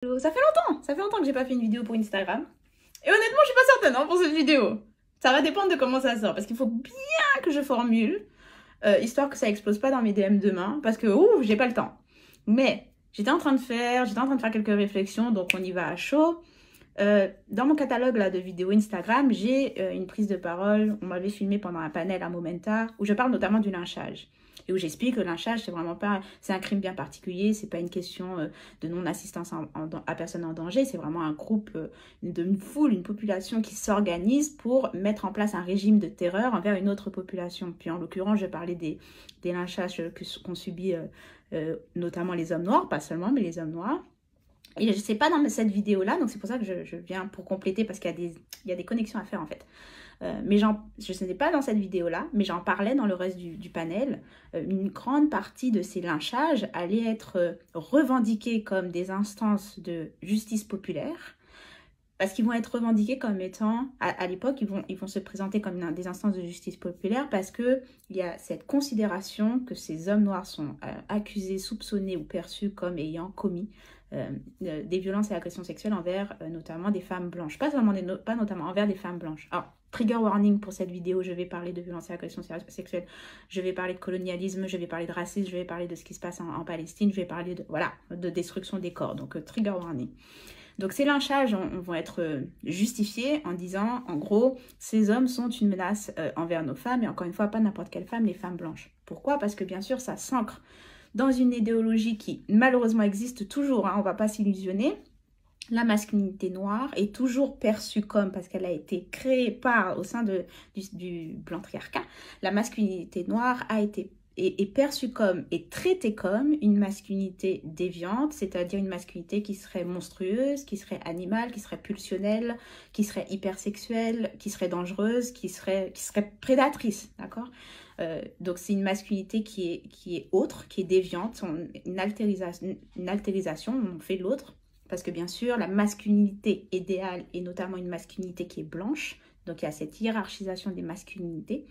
Ça fait longtemps que j'ai pas fait une vidéo pour Instagram. Et honnêtement, je suis pas certaine hein, pour cette vidéo. Ça va dépendre de comment ça sort. Parce qu'il faut bien que je formule, histoire que ça explose pas dans mes DM demain. Parce que, j'ai pas le temps. Mais, j'étais en train de faire quelques réflexions, donc on y va à chaud. Dans mon catalogue là, de vidéos Instagram, j'ai une prise de parole. On m'avait filmé pendant un panel à Momenta, où je parle notamment du lynchage. Et où j'explique que le lynchage, c'est vraiment pas, c'est un crime bien particulier, c'est pas une question de non-assistance à personne en danger, c'est vraiment un groupe, une foule, une population qui s'organise pour mettre en place un régime de terreur envers une autre population. Puis en l'occurrence, je parlais des lynchages qu'ont subis notamment les hommes noirs, pas seulement, mais les hommes noirs. Et je ne sais pas dans cette vidéo-là, donc c'est pour ça que je viens pour compléter, parce qu'il y a des connexions à faire en fait. Mais je ne sais pas dans cette vidéo-là, mais j'en parlais dans le reste du panel. Une grande partie de ces lynchages allaient être revendiqués comme des instances de justice populaire, parce qu'ils vont être revendiqués comme étant, à l'époque, ils vont se présenter comme des instances de justice populaire, parce qu'il y a cette considération que ces hommes noirs sont accusés, soupçonnés ou perçus comme ayant commis des violences et agressions sexuelles envers notamment des femmes blanches. Pas notamment, envers des femmes blanches. Alors, trigger warning pour cette vidéo, je vais parler de violences et agressions sexuelles, je vais parler de colonialisme, je vais parler de racisme, je vais parler de ce qui se passe en Palestine, je vais parler de destruction des corps, donc trigger warning. Donc ces lynchages vont être justifiés en disant, en gros, ces hommes sont une menace envers nos femmes, et encore une fois, pas n'importe quelle femme, les femmes blanches. Pourquoi? Parce que bien sûr, ça s'ancre dans une idéologie qui malheureusement existe toujours, hein, on ne va pas s'illusionner. La masculinité noire est toujours perçue comme, parce qu'elle a été créée au sein du blanc triarcat, la masculinité noire est perçue comme et traitée comme une masculinité déviante, c'est-à-dire une masculinité qui serait monstrueuse, qui serait animale, qui serait pulsionnelle, qui serait hypersexuelle, qui serait dangereuse, qui serait prédatrice, d'accord? Donc c'est une masculinité qui est autre, qui est déviante, une altérisation, on fait l'autre, parce que bien sûr la masculinité idéale est notamment une masculinité qui est blanche, donc il y a cette hiérarchisation des masculinités.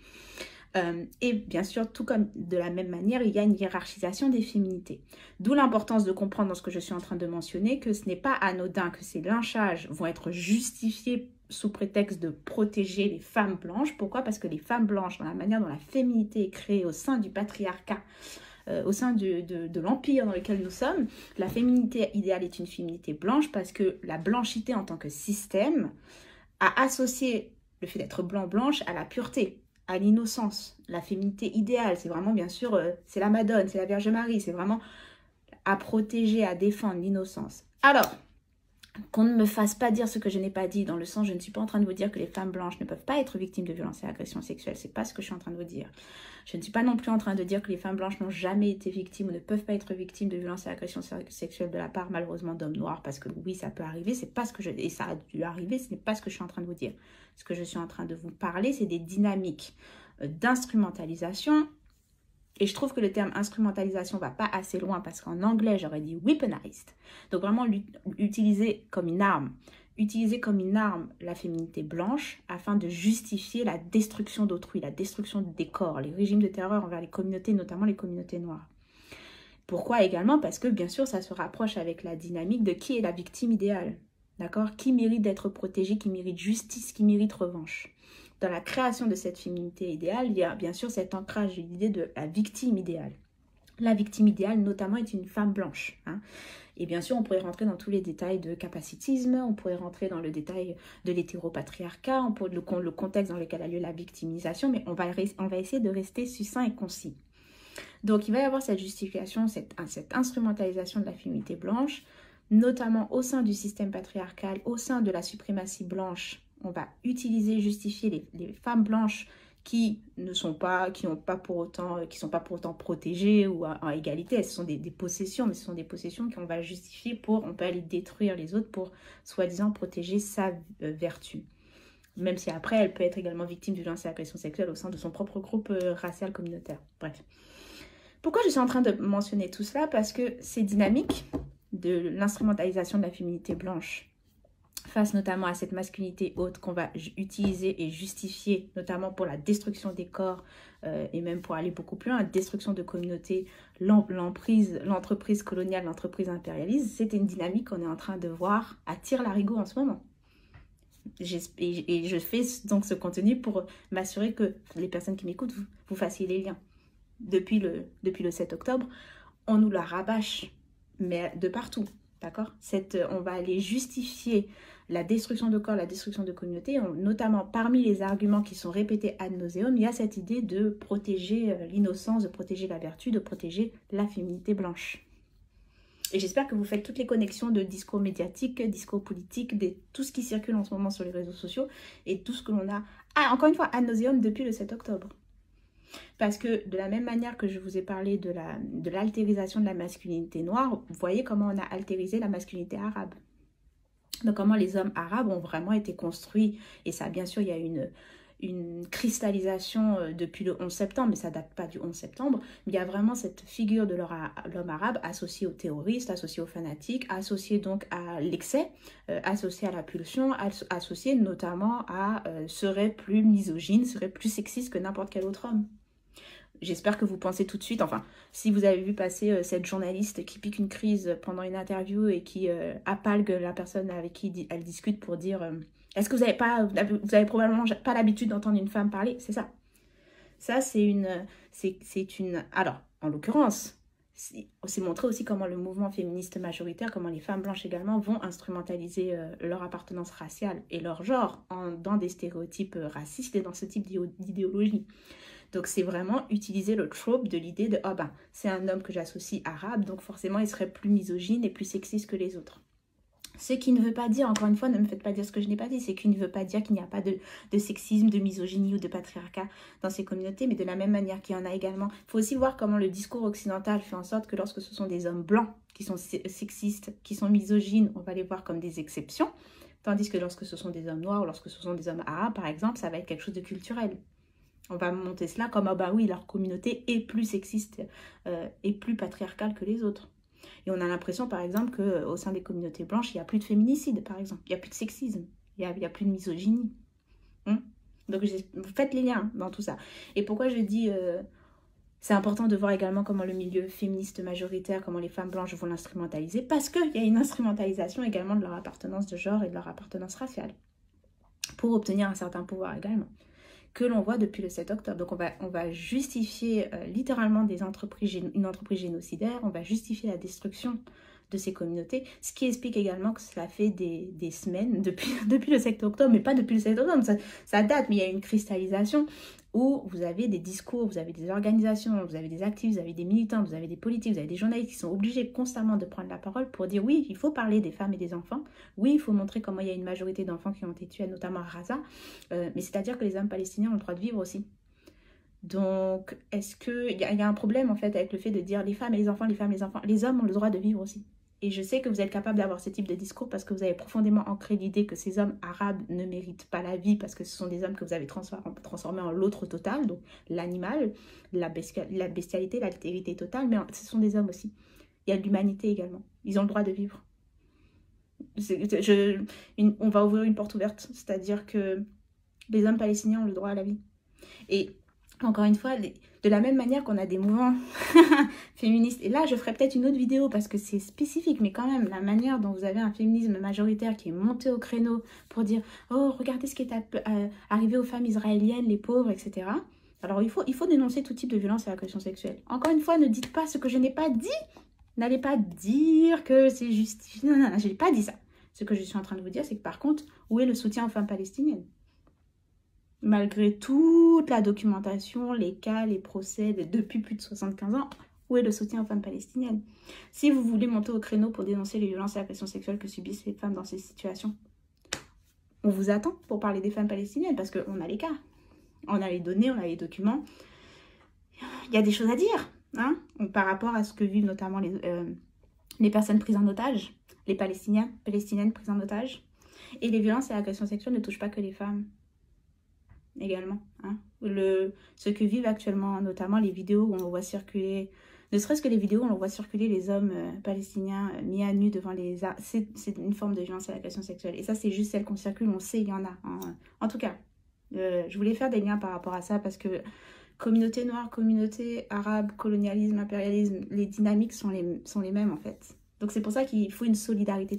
Et bien sûr, tout comme de la même manière, il y a une hiérarchisation des féminités. D'où l'importance de comprendre dans ce que je suis en train de mentionner que ce n'est pas anodin que ces lynchages vont être justifiés sous prétexte de protéger les femmes blanches. Pourquoi? Parce que les femmes blanches, dans la manière dont la féminité est créée au sein du patriarcat, au sein de l'empire dans lequel nous sommes, la féminité idéale est une féminité blanche parce que la blanchité en tant que système a associé le fait d'être blanche à la pureté, à l'innocence. La féminité idéale, c'est vraiment bien sûr, c'est la Madone, c'est la Vierge Marie, c'est vraiment à protéger, à défendre l'innocence. Alors, qu'on ne me fasse pas dire ce que je n'ai pas dit, dans le sens, je ne suis pas en train de vous dire que les femmes blanches ne peuvent pas être victimes de violences et agressions sexuelles, c'est pas ce que je suis en train de vous dire. Je ne suis pas non plus en train de dire que les femmes blanches n'ont jamais été victimes ou ne peuvent pas être victimes de violences et agressions sexuelles de la part, malheureusement, d'hommes noirs, parce que oui, ça peut arriver, c'est pas ce que et ça a dû arriver, ce n'est pas ce que je suis en train de vous dire. Ce que je suis en train de vous parler, c'est des dynamiques d'instrumentalisation. Et je trouve que le terme instrumentalisation va pas assez loin parce qu'en anglais, j'aurais dit weaponized. Donc vraiment utiliser comme une arme. Utiliser comme une arme la féminité blanche afin de justifier la destruction d'autrui, la destruction des corps, les régimes de terreur envers les communautés, notamment les communautés noires. Pourquoi également? Parce que bien sûr, ça se rapproche avec la dynamique de qui est la victime idéale. D'accord? Qui mérite d'être protégé, qui mérite justice, qui mérite revanche. Dans la création de cette féminité idéale, il y a bien sûr cet ancrage de l'idée de la victime idéale. La victime idéale, notamment, est une femme blanche. Hein. Et bien sûr, on pourrait rentrer dans tous les détails de capacitisme, on pourrait rentrer dans le détail de l'hétéropatriarcat, le contexte dans lequel a lieu la victimisation, mais on va essayer de rester succinct et concis. Donc, il va y avoir cette justification, cette instrumentalisation de la féminité blanche, notamment au sein du système patriarcal, au sein de la suprématie blanche. On va justifier les femmes blanches qui ne sont pas, qui sont pas pour autant protégées ou à égalité. Ce sont des possessions, mais ce sont des possessions qu'on va justifier on peut aller détruire les autres pour soi-disant protéger sa vertu. Même si après, elle peut être également victime de violences et agressions sexuelles au sein de son propre groupe racial communautaire. Bref. Pourquoi je suis en train de mentionner tout cela? Parce que ces dynamiques de l'instrumentalisation de la féminité blanche face notamment à cette masculinité haute qu'on va utiliser et justifier, notamment pour la destruction des corps et même pour aller beaucoup plus loin, la destruction de communautés, l'entreprise coloniale, l'entreprise impérialiste, c'est une dynamique qu'on est en train de voir à tire-larigot en ce moment. Et je fais donc ce contenu pour m'assurer que les personnes qui m'écoutent, vous fassiez les liens. Depuis le 7 octobre, on nous la rabâche, mais de partout. D'accord ? On va aller justifier la destruction de corps, la destruction de communautés, notamment parmi les arguments qui sont répétés ad nauseum, il y a cette idée de protéger l'innocence, de protéger la vertu, de protéger la féminité blanche. Et j'espère que vous faites toutes les connexions de discours médiatiques, discours politiques, tout ce qui circule en ce moment sur les réseaux sociaux et tout ce que l'on a, encore une fois, ad nauseum depuis le 7 octobre. Parce que de la même manière que je vous ai parlé de l'altérisation de la masculinité noire, vous voyez comment on a altérisé la masculinité arabe. Donc comment les hommes arabes ont vraiment été construits. Et ça, bien sûr, il y a une cristallisation depuis le 11 septembre, mais ça date pas du 11 septembre. Mais il y a vraiment cette figure de l'homme arabe associée aux terroristes, associée aux fanatiques, associée donc à l'excès, associée à la pulsion, associée notamment à serait plus misogyne, serait plus sexiste que n'importe quel autre homme. J'espère que vous pensez tout de suite, enfin, si vous avez vu passer cette journaliste qui pique une crise pendant une interview et qui appalgue la personne avec qui elle discute pour dire est-ce que vous avez probablement pas l'habitude d'entendre une femme parler? C'est ça. Ça, c'est une... Alors, en l'occurrence, c'est montrer aussi comment le mouvement féministe majoritaire, comment les femmes blanches également vont instrumentaliser leur appartenance raciale et leur genre dans des stéréotypes racistes et dans ce type d'idéologie. Donc c'est vraiment utiliser le trope de l'idée de « oh ben, c'est un homme que j'associe arabe, donc forcément il serait plus misogyne et plus sexiste que les autres ». Ce qui ne veut pas dire, encore une fois, ne me faites pas dire ce que je n'ai pas dit, c'est qu'il ne veut pas dire qu'il n'y a pas de sexisme, de misogynie ou de patriarcat dans ces communautés, mais de la même manière qu'il y en a également. Il faut aussi voir comment le discours occidental fait en sorte que lorsque ce sont des hommes blancs qui sont sexistes, qui sont misogynes, on va les voir comme des exceptions, tandis que lorsque ce sont des hommes noirs ou lorsque ce sont des hommes arabes, par exemple, ça va être quelque chose de culturel. On va monter cela comme, ah bah oui, leur communauté est plus sexiste et plus patriarcale que les autres. Et on a l'impression, par exemple, qu'au sein des communautés blanches, il n'y a plus de féminicide, par exemple. Il n'y a plus de sexisme. Il n'y a plus de misogynie. Donc, vous faites les liens dans tout ça. Et pourquoi je dis... c'est important de voir également comment le milieu féministe majoritaire, comment les femmes blanches vont l'instrumentaliser, parce qu'il y a une instrumentalisation également de leur appartenance de genre et de leur appartenance raciale, pour obtenir un certain pouvoir également, que l'on voit depuis le 7 octobre. Donc on va justifier littéralement une entreprise génocidaire, on va justifier la destruction de ces communautés, ce qui explique également que cela fait des semaines, depuis le 7 octobre, mais pas depuis le 7 octobre, ça date, mais il y a une cristallisation où vous avez des discours, vous avez des organisations, vous avez des activistes, vous avez des militants, vous avez des politiques, vous avez des journalistes qui sont obligés constamment de prendre la parole pour dire oui, il faut parler des femmes et des enfants, oui, il faut montrer comment il y a une majorité d'enfants qui ont été tués, notamment à Gaza, mais c'est-à-dire que les hommes palestiniens ont le droit de vivre aussi. Donc, est-ce qu'il y a un problème en fait avec le fait de dire les femmes et les enfants, les hommes ont le droit de vivre aussi? Et je sais que vous êtes capable d'avoir ce type de discours parce que vous avez profondément ancré l'idée que ces hommes arabes ne méritent pas la vie parce que ce sont des hommes que vous avez transformés en l'autre total, donc l'animal, la bestialité, l'altérité totale, mais ce sont des hommes aussi. Il y a de l'humanité également. Ils ont le droit de vivre. On va ouvrir une porte ouverte, c'est-à-dire que les hommes palestiniens ont le droit à la vie. Et encore une fois, de la même manière qu'on a des mouvements féministes, et là je ferai peut-être une autre vidéo parce que c'est spécifique, mais quand même la manière dont vous avez un féminisme majoritaire qui est monté au créneau pour dire « Oh, regardez ce qui est arrivé aux femmes israéliennes, les pauvres, etc. » Alors il faut dénoncer tout type de violence et agression sexuelle. Encore une fois, ne dites pas ce que je n'ai pas dit. N'allez pas dire que c'est justifié. Non, je n'ai pas dit ça. Ce que je suis en train de vous dire, c'est que par contre, où est le soutien aux femmes palestiniennes ? Malgré toute la documentation, les cas, les procès, depuis plus de 75 ans, où est le soutien aux femmes palestiniennes? Si vous voulez monter au créneau pour dénoncer les violences et l'agression sexuelle que subissent les femmes dans ces situations, on vous attend pour parler des femmes palestiniennes, parce qu'on a les cas, on a les données, on a les documents. Il y a des choses à dire, hein, par rapport à ce que vivent notamment les personnes prises en otage, les palestiniennes prises en otage. Et les violences et l'agression sexuelle ne touchent pas que les femmes. Également, hein. Ce que vivent actuellement, notamment les vidéos où on voit circuler Ne serait-ce que les vidéos, on le voit circuler les hommes palestiniens mis à nu devant les armes. C'est une forme de violence à l'agression sexuelle. Et ça, c'est juste celle qu'on circule, on sait, il y en a. Hein. En tout cas, je voulais faire des liens par rapport à ça parce que communauté noire, communauté arabe, colonialisme, impérialisme, les dynamiques sont les mêmes en fait. Donc c'est pour ça qu'il faut une solidarité.